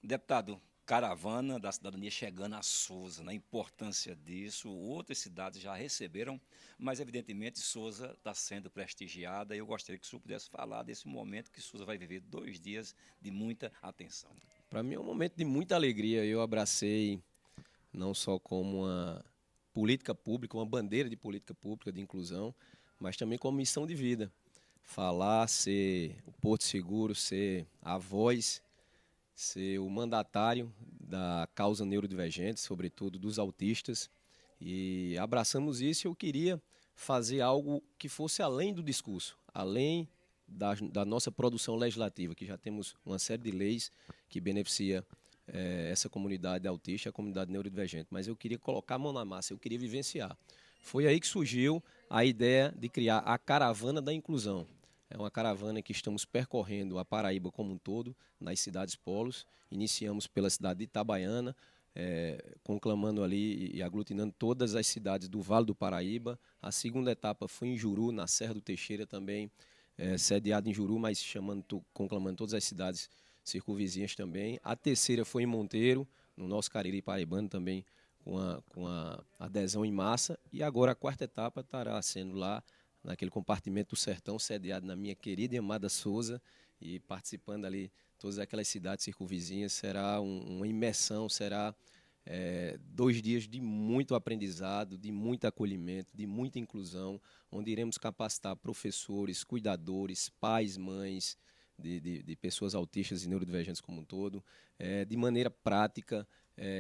Deputado, caravana da cidadania chegando a Souza, na importância disso, outras cidades já receberam, mas evidentemente Souza está sendo prestigiada e eu gostaria que o senhor pudesse falar desse momento que Souza vai viver 2 dias de muita atenção. Para mim é um momento de muita alegria. Eu abracei não só como uma política pública, uma bandeira de política pública de inclusão, mas também como missão de vida. Falar, ser o porto seguro, ser a voz, ser o mandatário da causa neurodivergente, sobretudo dos autistas. E abraçamos isso e eu queria fazer algo que fosse além do discurso, além da nossa produção legislativa, que já temos uma série de leis que beneficia essa comunidade autista, a comunidade neurodivergente. Mas eu queria colocar a mão na massa, eu queria vivenciar. Foi aí que surgiu a ideia de criar a Caravana da Inclusão. É uma caravana que estamos percorrendo a Paraíba como um todo, nas cidades polos. Iniciamos pela cidade de Itabaiana, conclamando ali e aglutinando todas as cidades do Vale do Paraíba. A segunda etapa foi em Juru, na Serra do Teixeira também, sediado em Juru, mas conclamando todas as cidades circunvizinhas também. A terceira foi em Monteiro, no nosso Cariri paraibano também, com a adesão em massa. E agora a quarta etapa estará sendo lá naquele compartimento do sertão, sediado na minha querida e amada Souza, e participando ali todas aquelas cidades circunvizinhas. Será uma imersão, será 2 dias de muito aprendizado, de muito acolhimento, de muita inclusão, onde iremos capacitar professores, cuidadores, pais, mães, de pessoas autistas e neurodivergentes como um todo, de maneira prática.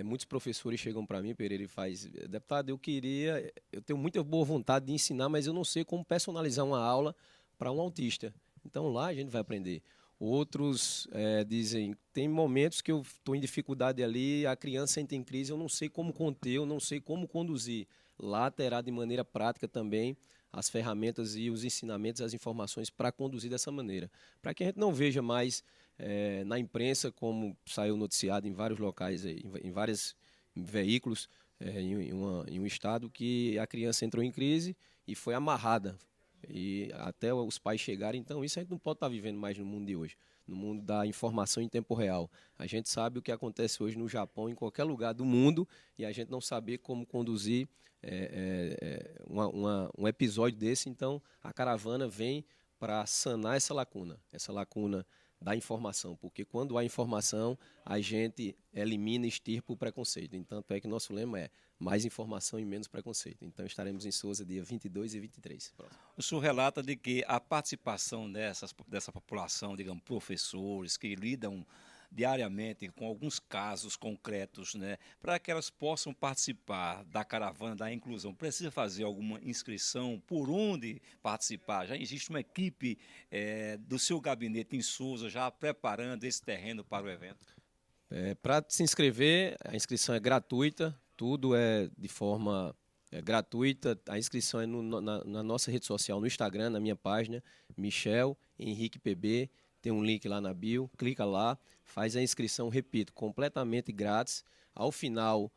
Muitos professores chegam para mim, Pereira, e faz, deputado, eu tenho muita boa vontade de ensinar, mas eu não sei como personalizar uma aula para um autista. Então lá a gente vai aprender. Outros dizem, tem momentos que eu estou em dificuldade ali, a criança entra em crise, eu não sei como conter, eu não sei como conduzir. Lá terá de maneira prática também as ferramentas e os ensinamentos, as informações para conduzir dessa maneira. Para que a gente não veja mais na imprensa, como saiu noticiado em vários locais, em vários veículos, em um estado, que a criança entrou em crise e foi amarrada. E até os pais chegarem. Então, isso a gente não pode estar vivendo mais no mundo de hoje, no mundo da informação em tempo real. A gente sabe o que acontece hoje no Japão, em qualquer lugar do mundo, e a gente não saber como conduzir um episódio desse. Então, a caravana vem para sanar essa lacuna da informação, porque quando há informação, a gente elimina e extirpa o preconceito. Então, é que nosso lema é mais informação e menos preconceito. Então, estaremos em Souza dia 22 e 23. Próximo. O senhor relata de que a participação dessa população, digamos, professores que lidam diariamente com alguns casos concretos, né, para que elas possam participar da caravana da inclusão, precisa fazer alguma inscrição? Por onde participar? Já existe uma equipe do seu gabinete em Souza já preparando esse terreno para o evento? Para se inscrever, a inscrição é gratuita, tudo é de forma gratuita. A inscrição é na nossa rede social, no Instagram, na minha página, Michel Henrique PB. Tem um link lá na bio, clica lá, faz a inscrição, repito, completamente grátis. Ao final,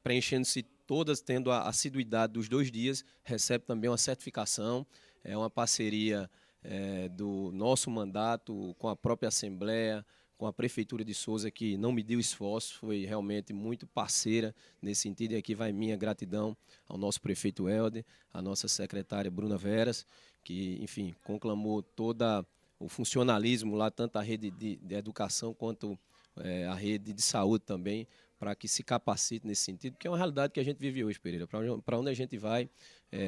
preenchendo-se todas, tendo a assiduidade dos 2 dias, recebe também uma certificação. É uma parceria do nosso mandato com a própria Assembleia, com a Prefeitura de Souza, que não mediu esforço, foi realmente muito parceira nesse sentido. E aqui vai minha gratidão ao nosso prefeito Helder, à nossa secretária Bruna Veras, que, enfim, conclamou toda o funcionalismo lá, tanto a rede de educação quanto a rede de saúde também, para que se capacite nesse sentido, porque é uma realidade que a gente vive hoje, Pereira. Para onde a gente vai,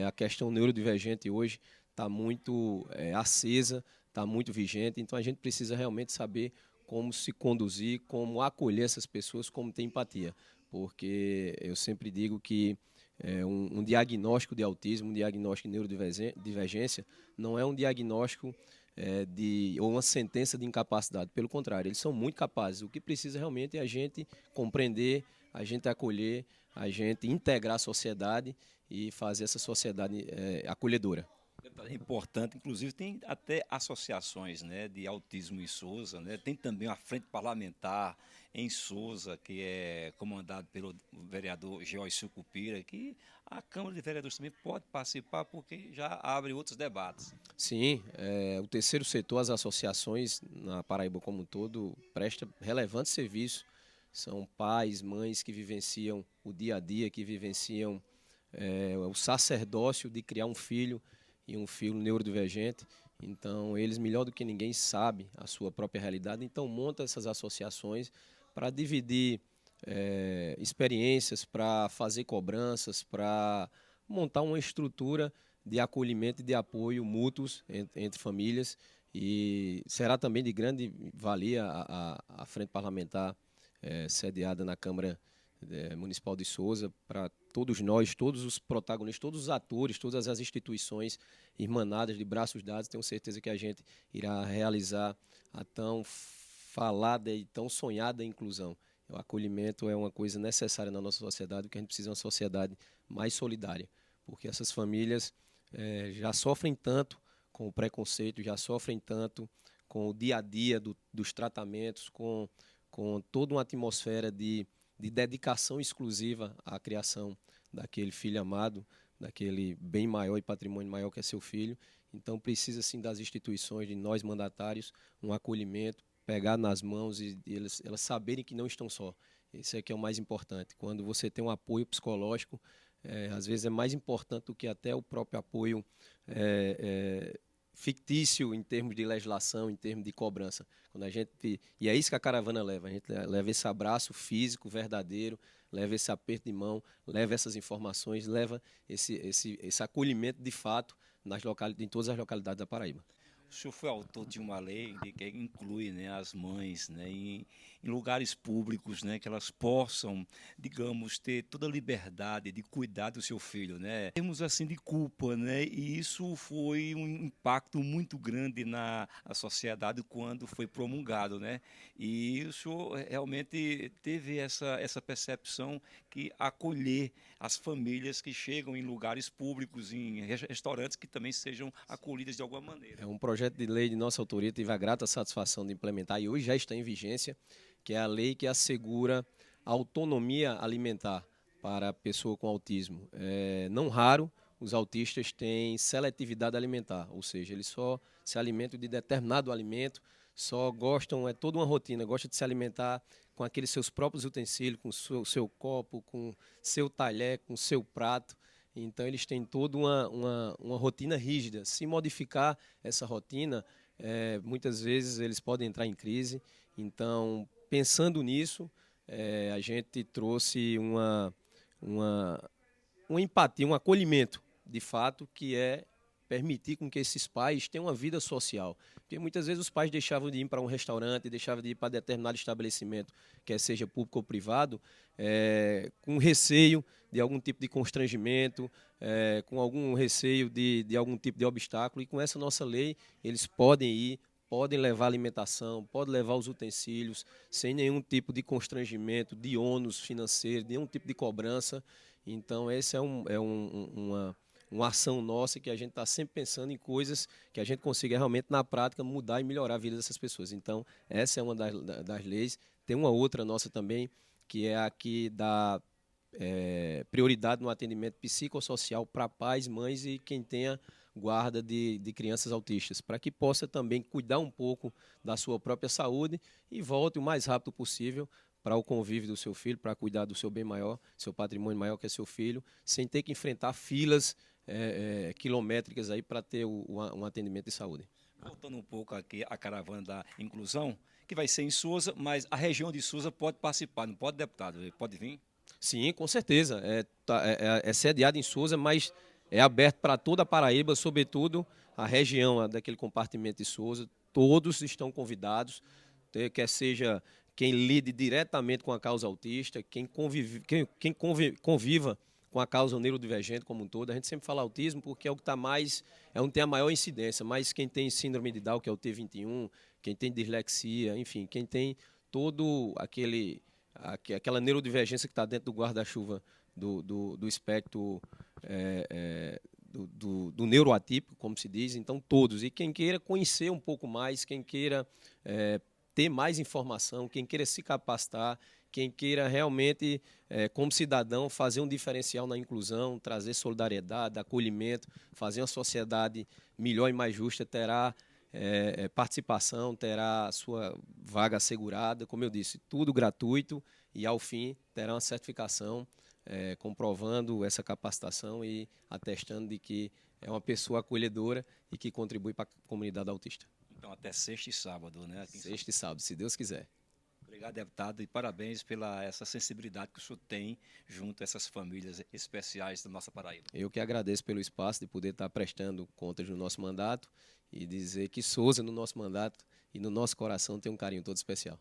a questão neurodivergente hoje está muito acesa, está muito vigente, então a gente precisa realmente saber como se conduzir, como acolher essas pessoas, como ter empatia, porque eu sempre digo que um diagnóstico de autismo, um diagnóstico de neurodivergência, não é um diagnóstico ou uma sentença de incapacidade. Pelo contrário, eles são muito capazes. O que precisa realmente é a gente compreender, a gente acolher, a gente integrar a sociedade e fazer essa sociedade acolhedora. É importante, inclusive tem até associações, né, de autismo em Sousa, né? Tem também a frente parlamentar em Sousa, que é comandado pelo vereador George Sucupira, que a Câmara de Vereadores também pode participar porque já abre outros debates. Sim, o terceiro setor, as associações na Paraíba como um todo, presta relevante serviço. São pais, mães que vivenciam o dia a dia, que vivenciam o sacerdócio de criar um filho e um filho neurodivergente. Então, eles, melhor do que ninguém, sabem a sua própria realidade. Então, monta essas associações para dividir experiências, para fazer cobranças, para montar uma estrutura de acolhimento e de apoio mútuos entre famílias. E será também de grande valia a frente parlamentar sediada na Câmara Municipal de Sousa, para todos nós, todos os protagonistas, todos os atores, todas as instituições irmanadas de braços dados. Tenho certeza que a gente irá realizar a tão falada e tão sonhada inclusão. O acolhimento é uma coisa necessária na nossa sociedade, porque a gente precisa de uma sociedade mais solidária, porque essas famílias já sofrem tanto com o preconceito, já sofrem tanto com o dia a dia dos tratamentos, com toda uma atmosfera de dedicação exclusiva à criação daquele filho amado, daquele bem maior e patrimônio maior que é seu filho. Então precisa sim das instituições, de nós mandatários, um acolhimento, pegar nas mãos e elas saberem que não estão só. Isso é que é o mais importante. Quando você tem um apoio psicológico, às vezes é mais importante do que até o próprio apoio fictício em termos de legislação, em termos de cobrança. E é isso que a caravana leva. A gente leva esse abraço físico, verdadeiro, leva esse aperto de mão, leva essas informações, leva esse acolhimento de fato em todas as localidades da Paraíba. O senhor foi autor de uma lei que inclui, né, as mães, né, em lugares públicos, né, que elas possam, digamos, ter toda a liberdade de cuidar do seu filho, né? Temos assim de culpa, né? E isso foi um impacto muito grande na sociedade quando foi promulgado, né? E o senhor realmente teve essa percepção que acolher as famílias que chegam em lugares públicos, em restaurantes, que também sejam acolhidas de alguma maneira. É um projeto de lei de nossa autoria, tive a grata satisfação de implementar e hoje já está em vigência, que é a lei que assegura a autonomia alimentar para a pessoa com autismo. Não raro, os autistas têm seletividade alimentar, ou seja, eles só se alimentam de determinado alimento, só gostam, é toda uma rotina, gosta de se alimentar com aqueles seus próprios utensílios, com o seu copo, com seu talher, com seu prato. Então, eles têm toda uma rotina rígida. Se modificar essa rotina, muitas vezes eles podem entrar em crise. Então, pensando nisso, a gente trouxe uma empatia, um acolhimento, de fato, que é permitir com que esses pais tenham uma vida social. Porque muitas vezes os pais deixavam de ir para um restaurante, deixavam de ir para determinado estabelecimento, quer seja público ou privado, com receio de algum tipo de constrangimento, com algum receio de algum tipo de obstáculo. E com essa nossa lei, eles podem ir, podem levar alimentação, podem levar os utensílios, sem nenhum tipo de constrangimento, de ônus financeiro, nenhum tipo de cobrança. Então, essa uma ação nossa que a gente está sempre pensando em coisas que a gente consiga realmente, na prática, mudar e melhorar a vida dessas pessoas. Então, essa é uma das leis. Tem uma outra nossa também, que é a que dá prioridade no atendimento psicossocial para pais, mães e quem tenha guarda de crianças autistas, para que possa também cuidar um pouco da sua própria saúde e volte o mais rápido possível para o convívio do seu filho, para cuidar do seu bem maior, seu patrimônio maior que é seu filho, sem ter que enfrentar filas quilométricas aí para ter um atendimento de saúde. Voltando um pouco aqui à caravana da inclusão, que vai ser em Sousa, mas a região de Sousa pode participar, não pode, deputado? Pode vir? Sim, com certeza. É sediado em Sousa, mas é aberto para toda a Paraíba, sobretudo a região daquele compartimento de Sousa. Todos estão convidados, quer seja quem lide diretamente com a causa autista, quem conviva com a causa neurodivergente como um todo. A gente sempre fala autismo porque é o que onde tem a maior incidência, mas quem tem síndrome de Down, que é o T21, quem tem dislexia, enfim, quem tem todo aquela neurodivergência que está dentro do guarda-chuva do espectro do neuroatípico, como se diz, então todos. E quem queira conhecer um pouco mais, quem queira ter mais informação, quem queira se capacitar, quem queira realmente, como cidadão, fazer um diferencial na inclusão, trazer solidariedade, acolhimento, fazer uma sociedade melhor e mais justa, terá participação, terá sua vaga assegurada, como eu disse, tudo gratuito e, ao fim, terá uma certificação comprovando essa capacitação e atestando de que é uma pessoa acolhedora e que contribui para a comunidade autista. Então, até sexta e sábado, né? Sexta e sábado, se Deus quiser. Obrigado, deputado, e parabéns pela essa sensibilidade que o senhor tem junto a essas famílias especiais da nossa Paraíba. Eu que agradeço pelo espaço de poder estar prestando contas no nosso mandato e dizer que Souza, no nosso mandato e no nosso coração, tem um carinho todo especial.